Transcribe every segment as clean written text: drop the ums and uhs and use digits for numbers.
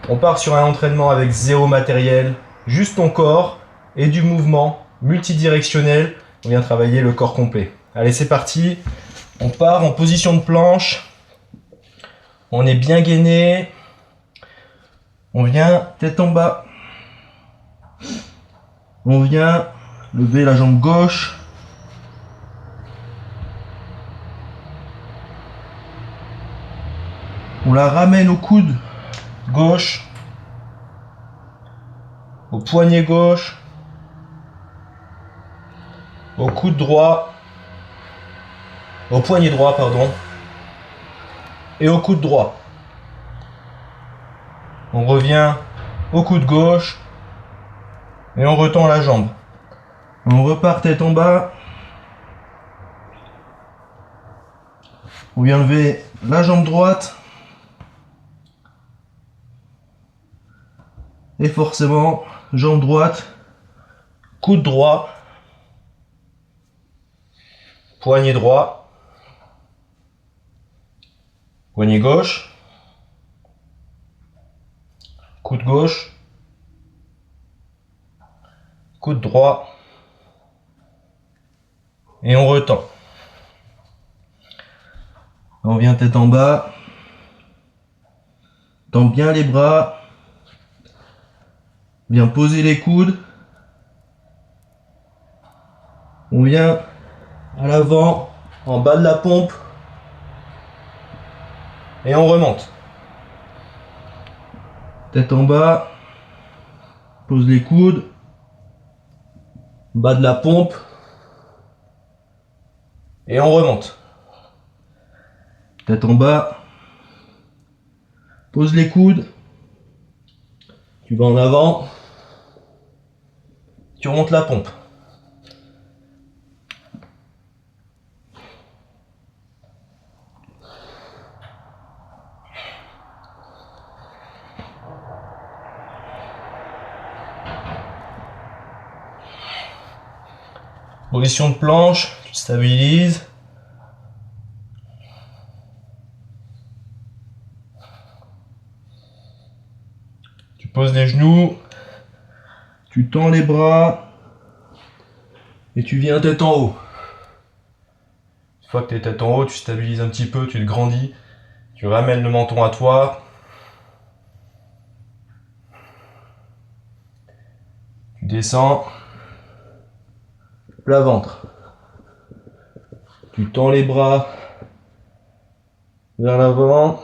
On part sur un entraînement avec zéro matériel, juste ton corps et du mouvement multidirectionnel. On vient travailler le corps complet. Allez, c'est parti. On part en position de planche. On est bien gainé. On vient tête en bas. On vient lever la jambe gauche. On la ramène au coude gauche, au poignet gauche, au coude droit, au poignet droit, pardon, et au coude droit. On revient au coude gauche et on retend la jambe. On repart tête en bas. On vient lever la jambe droite. Et forcément, jambe droite, coude droit, poignet droit, poignet gauche, coude gauche, coude droit, et on retend. On vient tête en bas, tend bien les bras, vient poser les coudes, on vient à l'avant, en bas de la pompe, et on remonte. Tête en bas, pose les coudes, bas de la pompe, et on remonte. Tête en bas, pose les coudes, tu vas en avant, tu remontes la pompe. Position de planche, tu stabilises. Tu poses les genoux, tu tends les bras et tu viens tête en haut. Une fois que tu es tête en haut, tu stabilises un petit peu, tu te grandis, tu ramènes le menton à toi. Tu descends, plat ventre. Tu tends les bras vers l'avant.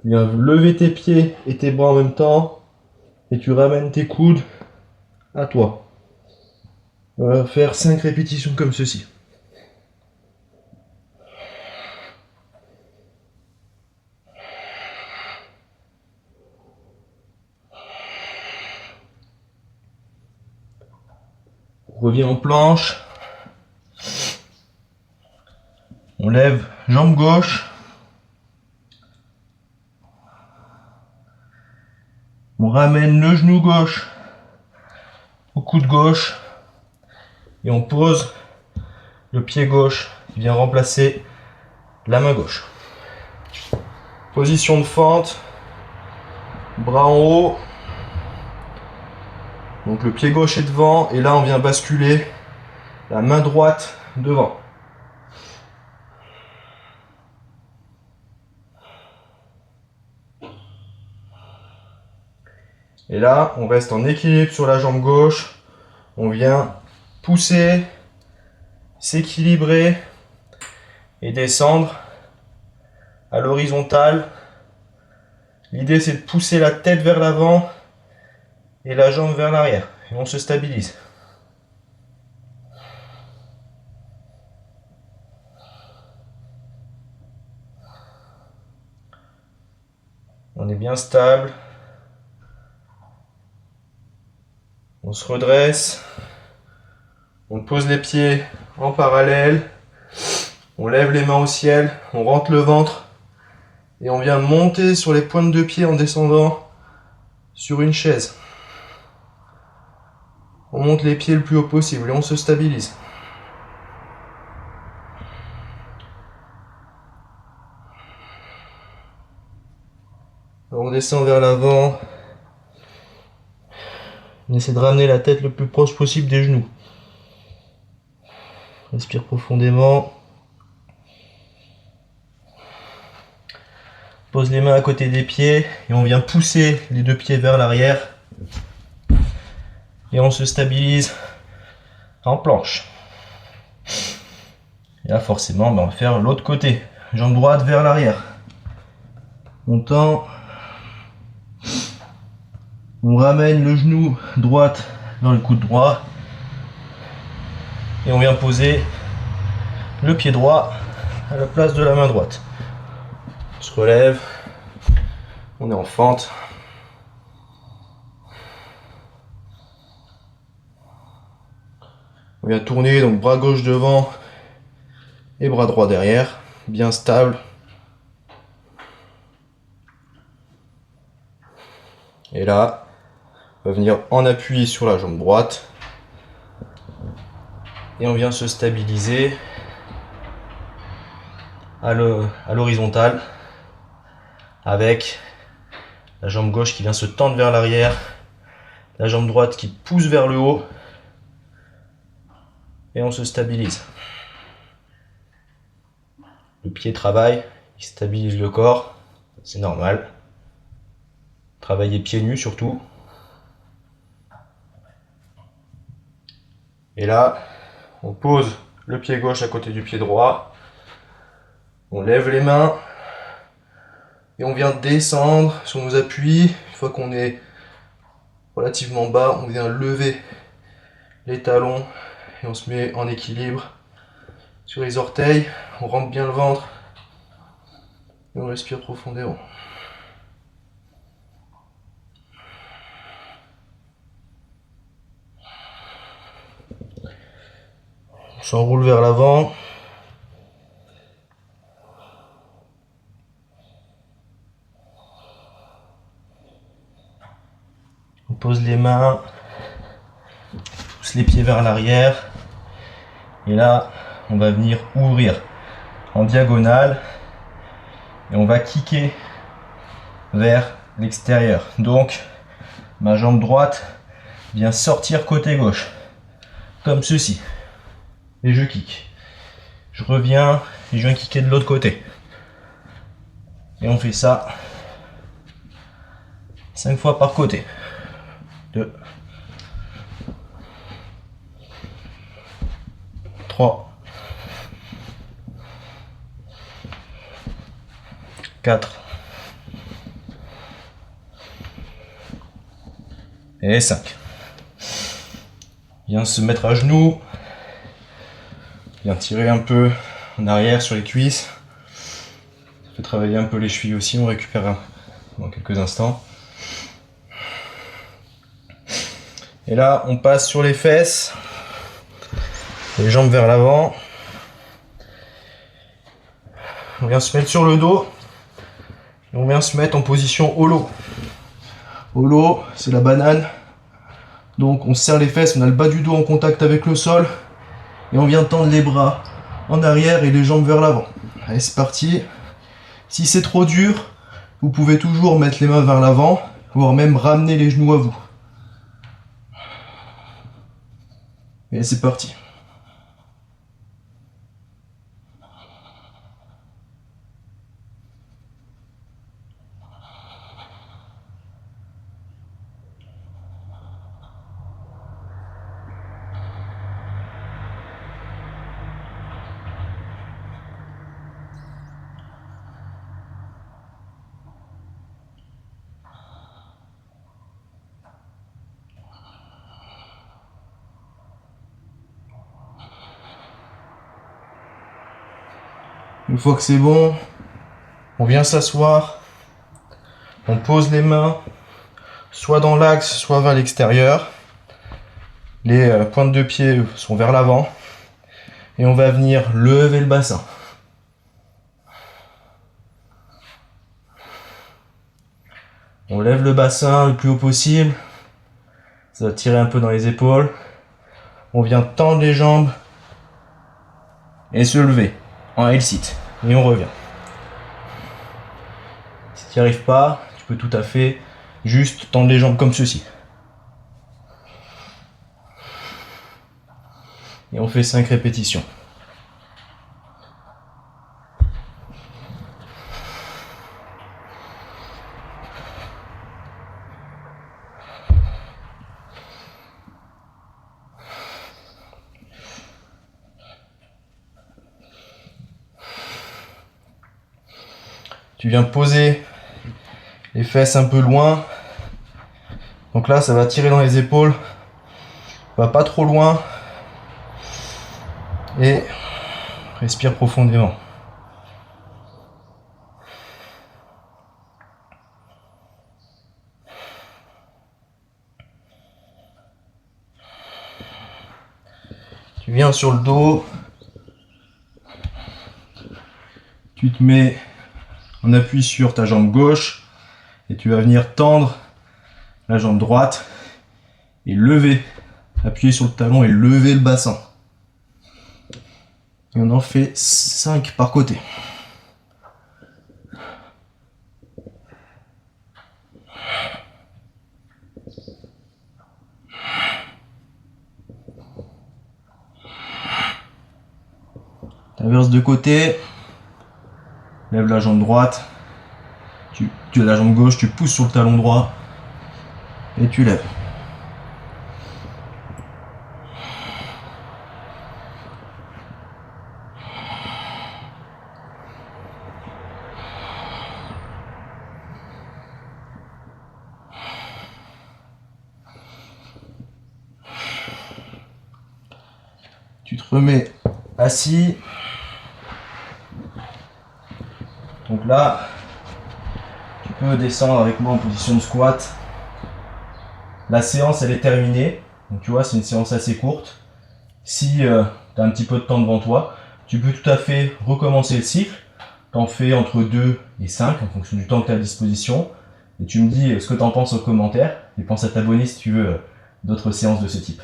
Tu viens lever tes pieds et tes bras en même temps. Et tu ramènes tes coudes à toi. On va faire 5 répétitions comme ceci. On revient en planche. On lève jambe gauche. On ramène le genou gauche au coude gauche. Et on pose le pied gauche qui vient remplacer la main gauche. Position de fente. Bras en haut. Donc le pied gauche est devant. Et là on vient basculer la main droite devant. Et là, on reste en équilibre sur la jambe gauche. On vient pousser, s'équilibrer et descendre à l'horizontale. L'idée, c'est de pousser la tête vers l'avant et la jambe vers l'arrière. Et on se stabilise. On est bien stable. On se redresse, on pose les pieds en parallèle, on lève les mains au ciel, on rentre le ventre et on vient monter sur les pointes de pied en descendant sur une chaise. On monte les pieds le plus haut possible et on se stabilise. Donc On descend vers l'avant. On essaie de ramener la tête le plus proche possible des genoux. Respire profondément. Pose les mains à côté des pieds et on vient pousser les deux pieds vers l'arrière. Et on se stabilise en planche. Et là forcément, on va faire l'autre côté. Jambe droite vers l'arrière. On tend. On ramène le genou droite dans le coude droit. Et on vient poser le pied droit à la place de la main droite. On se relève. On est en fente. On vient tourner, donc bras gauche devant et bras droit derrière. Bien stable. Et là, on va venir en appui sur la jambe droite. Et on vient se stabiliser à l'horizontale avec la jambe gauche qui vient se tendre vers l'arrière, la jambe droite qui pousse vers le haut et on se stabilise. Le pied travaille, il stabilise le corps, c'est normal. Travailler pieds nus surtout. Et là, on pose le pied gauche à côté du pied droit. On lève les mains. Et on vient descendre sur nos appuis. Une fois qu'on est relativement bas, on vient lever les talons. Et on se met en équilibre sur les orteils. On rentre bien le ventre. Et on respire profondément. On s'enroule vers l'avant. On pose les mains, pousse les pieds vers l'arrière. Et là, on va venir ouvrir en diagonale. Et on va kicker vers l'extérieur. Donc, ma jambe droite vient sortir côté gauche. Comme ceci. Et je kick. Je reviens et je viens kicker de l'autre côté. Et on fait ça 5 fois par côté. 2, 3, 4 et 5. Viens se mettre à genoux. Viens tirer un peu en arrière sur les cuisses. Ça fait travailler un peu les chevilles aussi. On récupère dans quelques instants. Et là, on passe sur les fesses. Les jambes vers l'avant. On vient se mettre sur le dos. Et on vient se mettre en position holo. Holo, c'est la banane. Donc on serre les fesses, on a le bas du dos en contact avec le sol. Et on vient tendre les bras en arrière et les jambes vers l'avant. Allez, c'est parti. Si c'est trop dur, vous pouvez toujours mettre les mains vers l'avant, voire même ramener les genoux à vous. Et c'est parti. Une fois que c'est bon, on vient s'asseoir, on pose les mains soit dans l'axe, soit vers l'extérieur. Les pointes de pied sont vers l'avant et on va venir lever le bassin. On lève le bassin le plus haut possible, ça va tirer un peu dans les épaules. On vient tendre les jambes et se lever en L-sit. Et on revient. Si tu n'y arrives pas, tu peux tout à fait juste tendre les jambes comme ceci. Et on fait 5 répétitions. Tu viens poser les fesses un peu loin. Donc là, ça va tirer dans les épaules. Va pas trop loin. Et respire profondément. Tu viens sur le dos. Tu te mets en appui sur ta jambe gauche et tu vas venir tendre la jambe droite et lever, appuyer sur le talon et lever le bassin. Et on en fait 5 par côté. T'inverses de côté. Lève la jambe droite, tu as la jambe gauche, tu pousses sur le talon droit et tu lèves. Tu te remets assis. Donc là, tu peux descendre avec moi en position de squat. La séance, elle est terminée. Donc tu vois, c'est une séance assez courte. Si tu as un petit peu de temps devant toi, tu peux tout à fait recommencer le cycle. Tu en fais entre 2 et 5 en fonction du temps que tu as à disposition. Et tu me dis ce que tu en penses en commentaire. Et pense à t'abonner si tu veux d'autres séances de ce type.